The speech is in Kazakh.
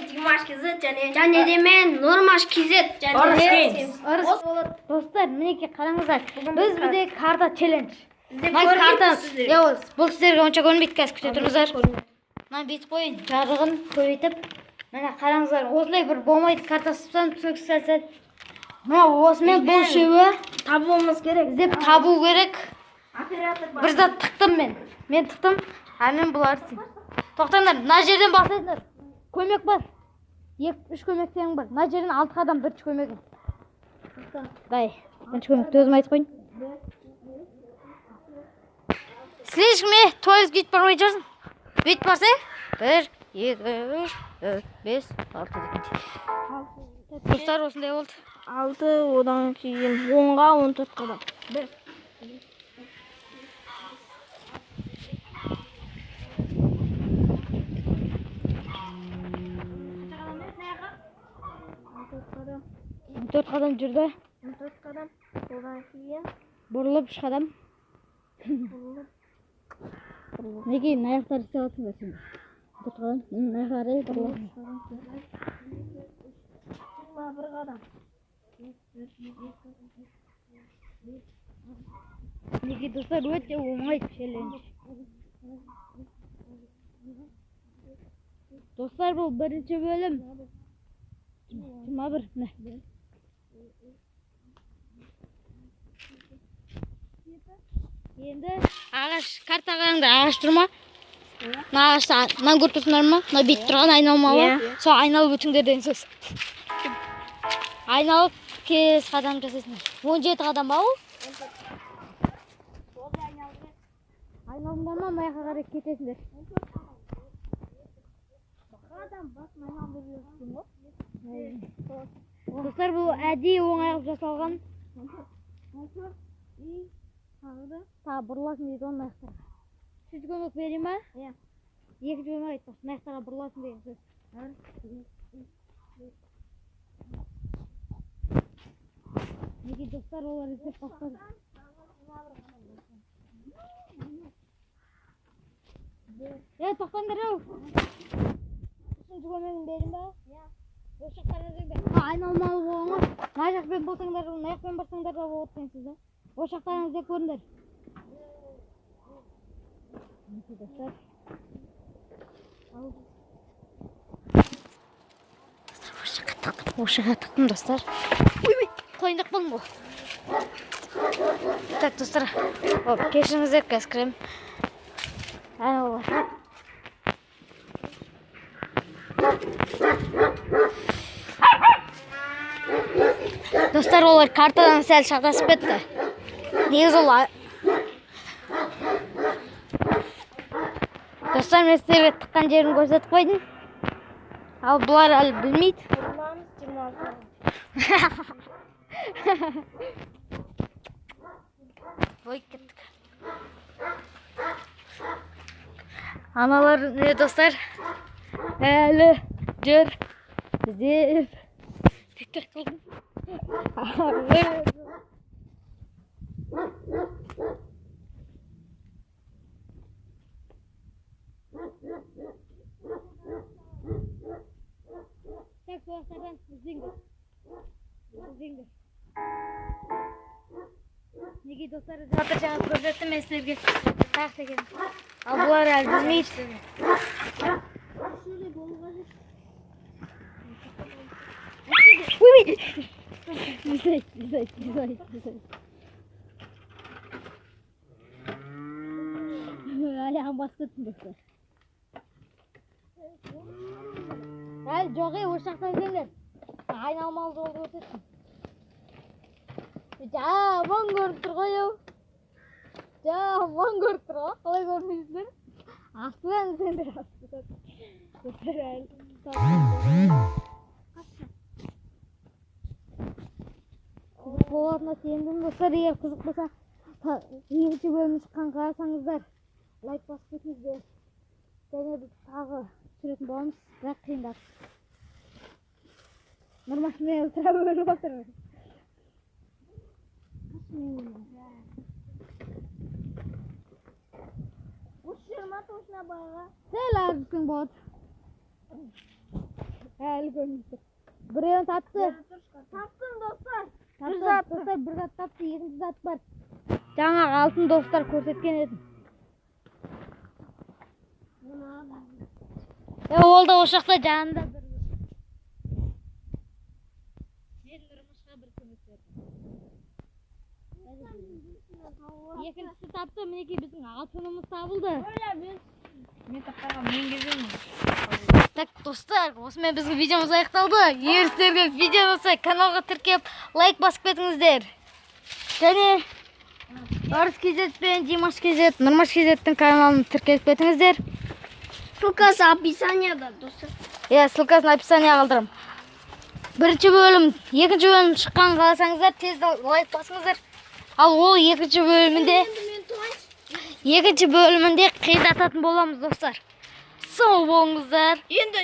Димаш Кизет және де мен Нормаш Кизет Достар, мінекей қараңыздар. Біз бізде карта челлендж. Карта Бұл сіздерге онша көрінбейді, қазір күте тұрыңыздар. Мына бүйтіп қойын, жарығын көбейтіп. Мына қараңыздар, осылай бір болмайды картасынан түсініксіз сәл-сәл. Мына осымен бұл үшеуі табуымыз керек. іздеп табу керек. Оператор бар. Бір зат тықтым мен. Мен тықтым, мен бұлар істейді. Тоқтаңдар, мына жерден бастайсыңдар. Көмек бар. 2-3 көмектерің бар. Мына жерден 6 қадам бірінші көмегің. Дай, бірінші көмекті өзім айтып қойын. Слишком тойлық бүйтіп бармай жүрсің. Бүйтіп барса, 1, 2, 3, 4, 5, 6 дегенде. Достар, осындай болды. 6, одан кейін 10-ға 14 қадам. 1. Төрт қадам жүрді. 14 қадам. Одан кейін Бұрылып 3 қадам. Неге аяқтары істеп жатсыңдар сендер? 4 қадам. Аяқтары бұрылып. 1 қадам. Неге достар өте оңай челлендж. Достар, бұл бірінші бөлім. 21. Міне. Енді ағаш карта қараңдар, ағаш тұрма. Мына ағашты мына көріп тұрсыңдар ма? Мына бүйтіп тұрған айналмалы. Сол айналып өтіңдер деген сөз. Айналып кез қадам жасайсыңдар. 17 қадам ба ол? Айналыңдар ма, маяққа қарай кетесіңдер. Достар, бұл әдейі оңай қылып жасалған. Тағы бұрыласың дейді оның аяқтарға. Үшінші көмек берейін ба? Иә. Екінші көмек айтпасын, аяқтарға бұрыласың деген сөз. Неге достар, олар іздеп бастады. Тоқтаңдар ау. Үшінші көмегін берейін ба? Иә. Осы қараңыздар. Айналмалы болыңыз. Мына жақпен болсаңдар, мына жақпен барсаңдар да болады деген сөз. Осы жақтарыңызда көріңдер. Достар. Осы жаққа тықтым достар. Қойындық болың бұл. Так, достар. Кешіріңіздер, қазір кірем. Достар, олар картадан сәл шатасып кетті. Негізі олар. Достар, мен сіздерге тыққан жерін көрсетіп қойдым. Ал бұлар әлі білмейді. Ой, кеттік. Аналар не достар? Әлі жүр. Іздеп. Тектек қылдым. Так, соғыстардан іздеңдер. Неге достар, жатыр жаңа көрсеттім мен сіздерге тақ деген. Ал бұлар әлі білмейді. Güzel. Ayağım baskıtın dostlar. Әлі жоғы ошақтан келер. Айналмалы жолды өтесің. Жаман көріп тұр ғой еу. Жаман көріп тұр ғой. Қалай көрмейсіздер? Астыдан сендер астыдан. Достар әлі. Қызық болатына сендім достар. Егер қызық болса, екінші бөлім шыққан қарасаңыздар, лайк басып кетіңіздер. Және біз тағы түсіретін боламыз, бірақ қиындап. Нормашымен сұрап өліп отырмыз. Осы жиырма точно баға. Сәл аз күн болады. Әлі көрініп тұр. Біреуін тапты. Таптым достар. Достар бір зат тапты, екінші зат бар. Жаңағы алтын достар көрсеткен едім. Ол да осы жақта жанында бір. Мен Нұрмышқа бір көмек бердім. Екіншісі тапты, мінекей біздің алтынымыз табылды. Мен таппаған мен кеземін. Так, достар, осымен біздің видеомыз аяқталды. Егер сіздерге видео ұнаса, каналға тіркеп, лайк басып кетіңіздер. Және Арыс KZ пен Димаш KZ, Нұрмаш KZ-тің каналын тіркеп кетіңіздер. Ссылкасы описанияда достар. Ссылкасын описанияға қалдырам. Бірінші бөлім, екінші бөлім шыққан қаласаңыздар, тез лайк басыңыздар. Ал ол екінші бөлімінде қиындататын боламыз достар. Сау болыңыздар. Енді